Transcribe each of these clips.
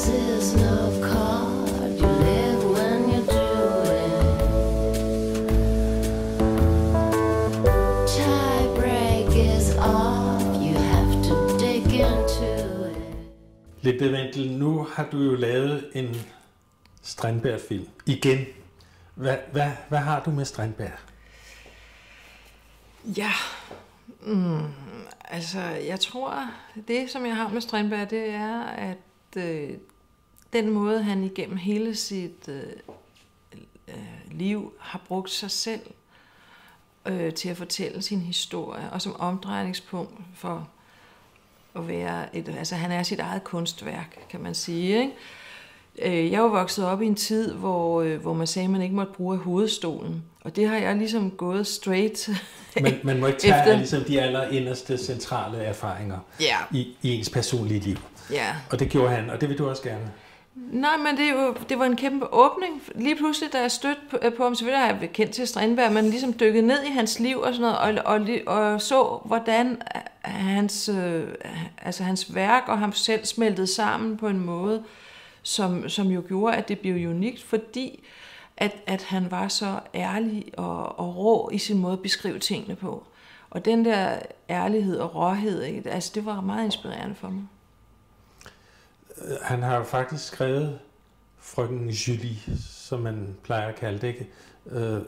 season of card, you live when you do it. Tie break is off, you have to dig into it. Lisbeth Wendel, nu har du jo lavet en Strindberg-film. Igen. Hvad har du med Strindberg? Ja, altså jeg tror, det som jeg har med Strindberg, det er, at den måde han igennem hele sit liv har brugt sig selv til at fortælle sin historie, og som omdrejningspunkt for at være altså han er sit eget kunstværk, kan man sige, ikke? Jeg var vokset op i en tid, hvor man sagde, at man ikke måtte bruge hovedstolen. Og det har jeg ligesom gået straight Man må ikke tage ligesom de allerinderste centrale erfaringer i ens personlige liv. Ja. Og det gjorde han, og det vil du også gerne. Nej, men det var en kæmpe åbning. Lige pludselig, da jeg stødte på ham, selvfølgelig har jeg kendt til Strindberg, men ligesom dykkede ned i hans liv og sådan noget, og så, hvordan hans værk og ham selv smeltede sammen på en måde, som jo gjorde, at det blev unikt, fordi at han var så ærlig og rå i sin måde at beskrive tingene på. Og den der ærlighed og råhed, ikke? Altså det var meget inspirerende for mig. Han har jo faktisk skrevet Frøken Julie, som man plejer at kalde det, ikke?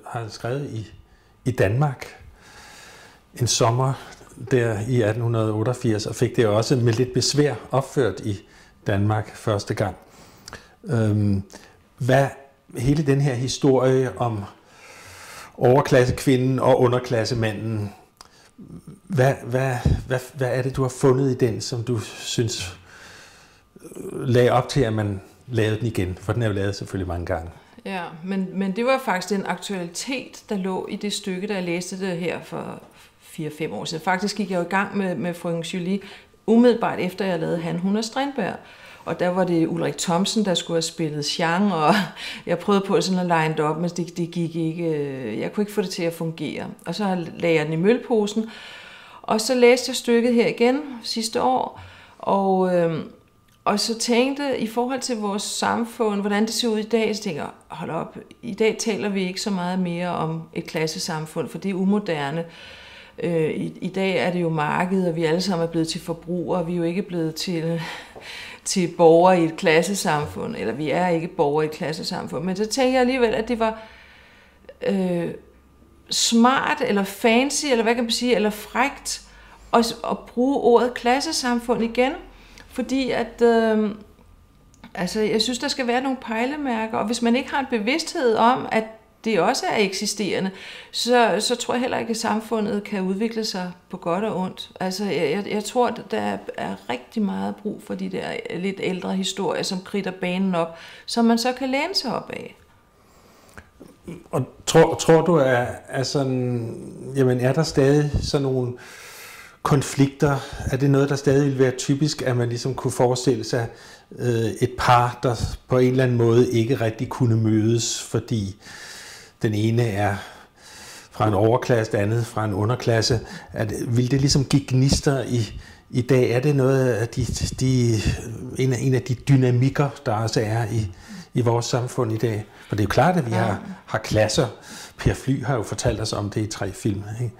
Har han skrevet i Danmark en sommer der i 1888, og fik det også med lidt besvær opført i Danmark første gang. Hele den her historie om overklassekvinden og underklassemanden, hvad er det, du har fundet i den, som du synes lagde op til, at man lavede den igen? For den er jo lavet selvfølgelig mange gange. Ja, men det var faktisk den aktualitet, der lå i det stykke, da jeg læste det her for 4-5 år siden. Faktisk gik jeg jo i gang med Frøken Julie umiddelbart efter jeg lavede Hun og Strindberg. Og der var det Ulrik Thomsen, der skulle have spillet Jean, og jeg prøvede på sådan at line det op, men det gik ikke. Jeg kunne ikke få det til at fungere. Og så lagde jeg den i mølposen, og så læste jeg stykket her igen sidste år, og så tænkte i forhold til vores samfund, hvordan det ser ud i dag, så tænkte jeg, hold op, i dag taler vi ikke så meget mere om et klassesamfund, for det er umoderne. I dag er det jo markedet, og vi alle sammen er blevet til forbrugere, vi er jo ikke blevet til borgere i et klassesamfund, eller vi er ikke borgere i et klassesamfund. Men så tænker jeg alligevel, at det var smart, eller fancy, eller hvad kan man sige, eller frækt, at bruge ordet klassesamfund igen, fordi at, jeg synes, der skal være nogle pejlemærker, og hvis man ikke har en bevidsthed om, at det også er eksisterende, så tror jeg heller ikke, at samfundet kan udvikle sig på godt og ondt. Altså, jeg tror, at der er rigtig meget brug for de der lidt ældre historier, som kridter banen op, som man så kan læne sig op af. Og tror du, at sådan, jamen er der stadig sådan nogle konflikter? Er det noget, der stadig vil være typisk, at man ligesom kunne forestille sig et par, der på en eller anden måde ikke rigtig kunne mødes, fordi den ene er fra en overklasse, den andet fra en underklasse? Vil det ligesom give gnister i dag? Er det noget af en af de dynamikker, der også er i vores samfund i dag? For det er jo klart, at vi har klasser. Per Fly har jo fortalt os om det i 3 film. Ikke?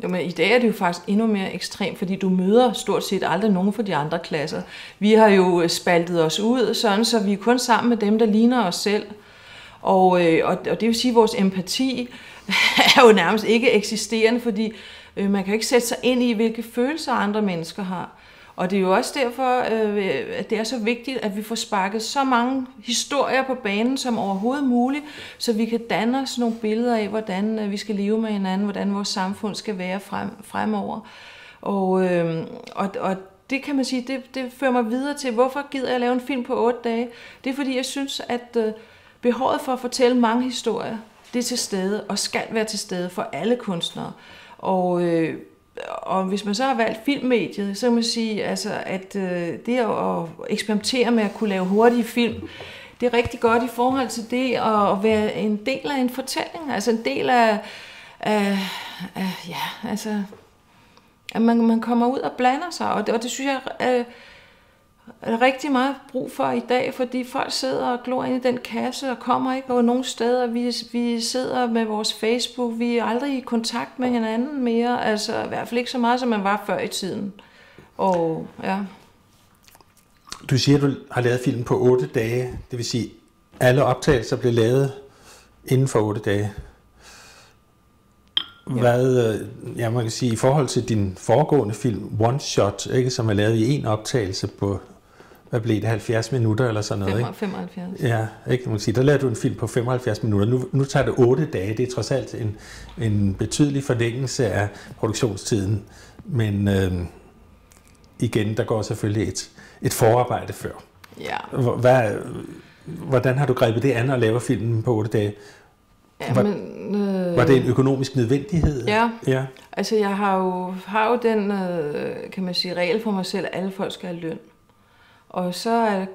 Jo, men i dag er det jo faktisk endnu mere ekstremt, fordi du møder stort set aldrig nogen fra de andre klasser. Vi har jo spaltet os ud, sådan, så vi er kun sammen med dem, der ligner os selv. Og det vil sige, at vores empati er jo nærmest ikke eksisterende, fordi man kan ikke sætte sig ind i, hvilke følelser andre mennesker har. Og det er jo også derfor, at det er så vigtigt, at vi får sparket så mange historier på banen som overhovedet muligt, så vi kan danne os nogle billeder af, hvordan vi skal leve med hinanden, hvordan vores samfund skal være fremover. Og det kan man sige, det fører mig videre til, hvorfor gider jeg lave en film på 8 dage? Det er fordi, jeg synes, at behovet for at fortælle mange historier, det er til stede og skal være til stede for alle kunstnere. Og hvis man så har valgt filmmediet, så kan man sige, altså, at det at eksperimentere med at kunne lave hurtige film, det er rigtig godt i forhold til det at være en del af en fortælling, altså en del af at man kommer ud og blander sig, og det synes jeg rigtig meget brug for i dag, fordi folk sidder og glor ind i den kasse og kommer ikke over nogen steder. Vi sidder med vores Facebook, vi er aldrig i kontakt med hinanden mere, altså i hvert fald ikke så meget, som man var før i tiden. Og ja. Du siger, at du har lavet filmen på 8 dage, det vil sige, alle optagelser blev lavet inden for 8 dage. Hvad, man kan sige, i forhold til din foregående film, One Shot, ikke, som er lavet i en optagelse på, hvad blev det, 70 minutter eller sådan noget, ikke? 75. Ja, ikke, man kan sige, der lavede du en film på 75 minutter. Nu tager det 8 dage, det er trods alt en betydelig forlængelse af produktionstiden, men igen, der går selvfølgelig et forarbejde før. Ja. Hvordan har du grebet det an at lave filmen på 8 dage? Var det en økonomisk nødvendighed? Ja. Altså jeg har jo den, kan man sige, regel for mig selv, at alle folk skal have løn. Og så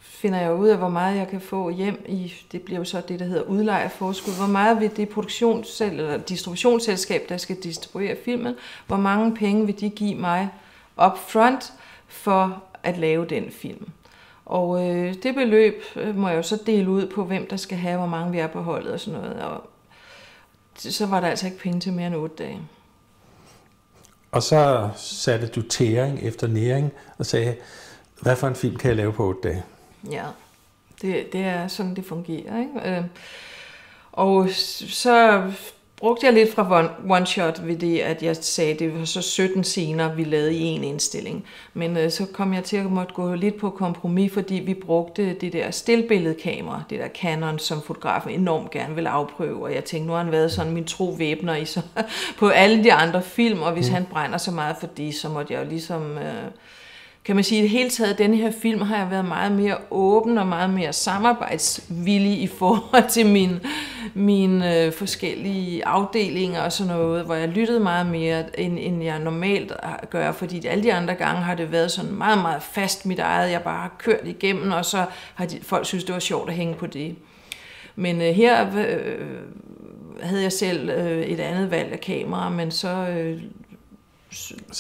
finder jeg ud af, hvor meget jeg kan få hjem i, det bliver jo så det, der hedder udlejeforskud. Hvor meget vil det eller distributionsselskab, der skal distribuere filmen, hvor mange penge vil de give mig upfront for at lave den film. Og det beløb må jeg jo så dele ud på, hvem der skal have, hvor mange vi er på holdet og sådan noget. Og så var der altså ikke penge til mere end 8 dage. Og så satte du tæring efter næring og sagde, hvad for en film kan jeg lave på 8 dage? Ja, det er sådan, det fungerer, ikke? Og så brugte jeg lidt fra One Shot ved det, at jeg sagde, at det var så 17 scener, vi lavede i en indstilling. Men så kom jeg til at måtte gå lidt på kompromis, fordi vi brugte det der stillbilledkamera, det der Canon, som fotografen enormt gerne ville afprøve. Og jeg tænkte, nu har han været sådan min tro væbner på alle de andre film, og hvis han brænder så meget for det, så måtte jeg jo ligesom... Kan man sige, at i det hele taget, denne her film har jeg været meget mere åben og meget mere samarbejdsvillig i forhold til mine forskellige afdelinger og sådan noget, hvor jeg lyttede meget mere, end jeg normalt gør, fordi alle de andre gange har det været sådan meget, meget fast mit eget, jeg bare har kørt igennem, og så har folk synes det var sjovt at hænge på det. Men her havde jeg selv et andet valg af kamera, men så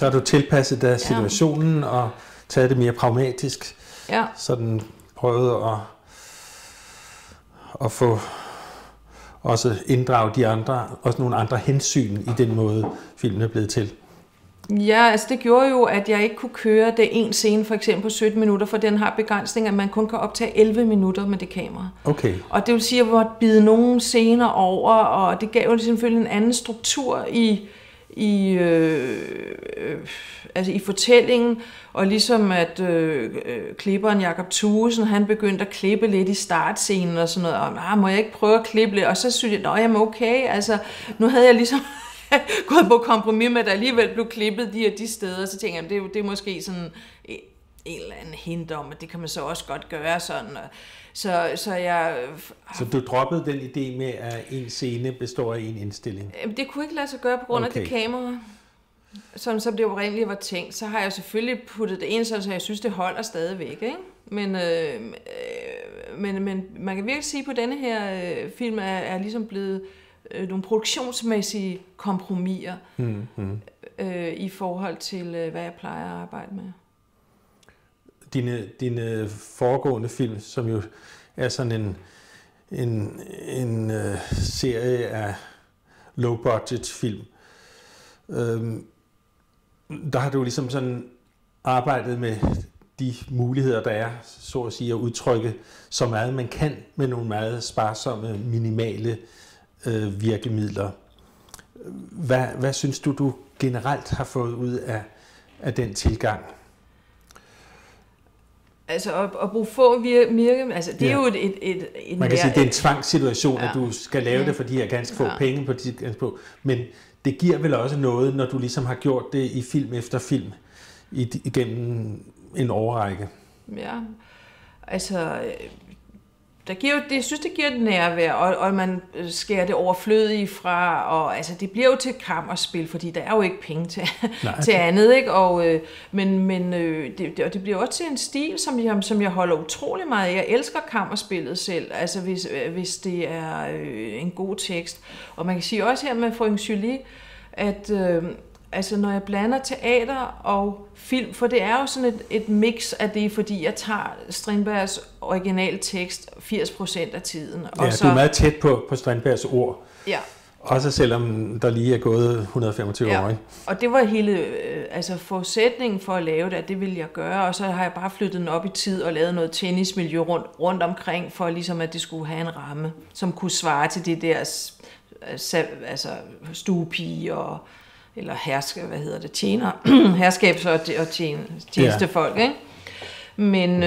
har du tilpasset dig situationen og taget det mere pragmatisk. Ja. Sådan prøvet at få også inddrage de andre, også nogle andre hensyn i den måde, filmen er blevet til. Ja, altså det gjorde jo, at jeg ikke kunne køre det en scene, for eksempel på 17 minutter, for den har begrænsning, at man kun kan optage 11 minutter med det kamera. Okay. Og det vil sige, at jeg måtte bide nogle scener over, og det gav jo selvfølgelig en anden struktur i fortællingen, og ligesom at klipperen Jakob Thuesen, han begyndte at klippe lidt i startscenen og sådan noget, og må jeg ikke prøve at klippe lidt, og så synes jeg, jamen okay, altså nu havde jeg ligesom gået på kompromis med, at der alligevel blev klippet de steder, så tænkte jeg, det er måske sådan en eller anden hint om, at det kan man så også godt gøre sådan. Så du droppede den idé med, at en scene består af en indstilling? Det kunne ikke lade sig gøre på grund af det kamera. Sådan som det oprindeligt var tænkt, så har jeg selvfølgelig puttet det ind, så jeg synes, det holder stadigvæk. Ikke? Men man kan virkelig sige, at på denne her film er ligesom blevet nogle produktionsmæssige kompromiser i forhold til, hvad jeg plejer at arbejde med. Dine foregående film, som jo er sådan en serie af low-budget film, der har du ligesom sådan arbejdet med de muligheder, der er, så at sige, at udtrykke så meget man kan med nogle meget sparsomme, minimale virkemidler. Hvad synes du generelt har fået ud af den tilgang? Altså at bruge få virke, altså det er jo et man kan sige, det er en tvangssituation, at du skal lave det, fordi jeg har ganske få penge på dit på, men det giver vel også noget, når du ligesom har gjort det i film efter film igennem en årrække. Ja, altså jeg synes, det giver et nærvær, og man skærer det overflødige fra, og altså det bliver jo til kammerspil, fordi der er jo ikke penge til andet, ikke? Og men det bliver også til en stil, som jeg holder utrolig meget af. Jeg elsker kammerspillet selv, altså hvis det er en god tekst. Og man kan sige også her med Frøken Julie, altså når jeg blander teater og film, for det er jo sådan et mix af det, fordi jeg tager Strindbergs originaltekst 80% af tiden. Og ja, så, du er meget tæt på Strindbergs ord. Ja. Også selvom der lige er gået 125 år. Ikke? Og det var hele forudsætningen for at lave det, at det ville jeg gøre. Og så har jeg bare flyttet den op i tid og lavet noget tennismiljø rundt omkring, for ligesom at det skulle have en ramme, som kunne svare til det der stuepige og eller herskabs- og tjenestefolk, ikke? Men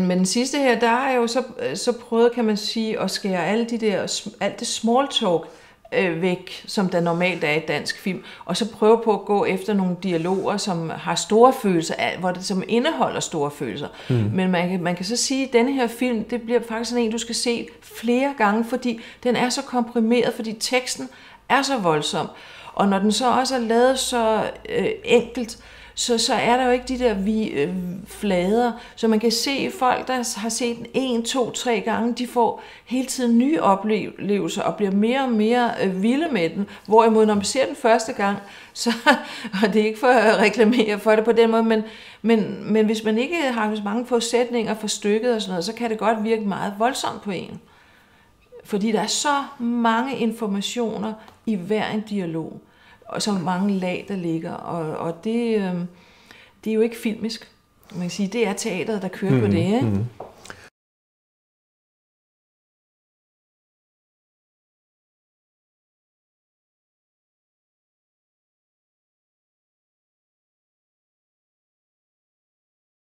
med den sidste her, der har jeg jo så prøvet, kan man sige, at skære alt det small talk væk, som der normalt er i dansk film, og så prøve på at gå efter nogle dialoger, som har store følelser, som indeholder store følelser. Men man kan så sige, at denne her film, det bliver faktisk sådan en, du skal se flere gange, fordi den er så komprimeret, fordi teksten er så voldsom. Og når den så også er lavet så enkelt, så er der jo ikke de der flader. Så man kan se folk, der har set den 1, 2, 3 gange, de får hele tiden nye oplevelser og bliver mere og mere vilde med den. Hvorimod, når man ser den første gang, så, og det er ikke for at reklamere for det på den måde, men hvis man ikke har så mange forudsætninger for stykket og sådan noget, så kan det godt virke meget voldsomt på en. Fordi der er så mange informationer i hver en dialog, og så mange lag, der ligger, og det er jo ikke filmisk. Man kan sige, det er teateret, der kører på det, ikke?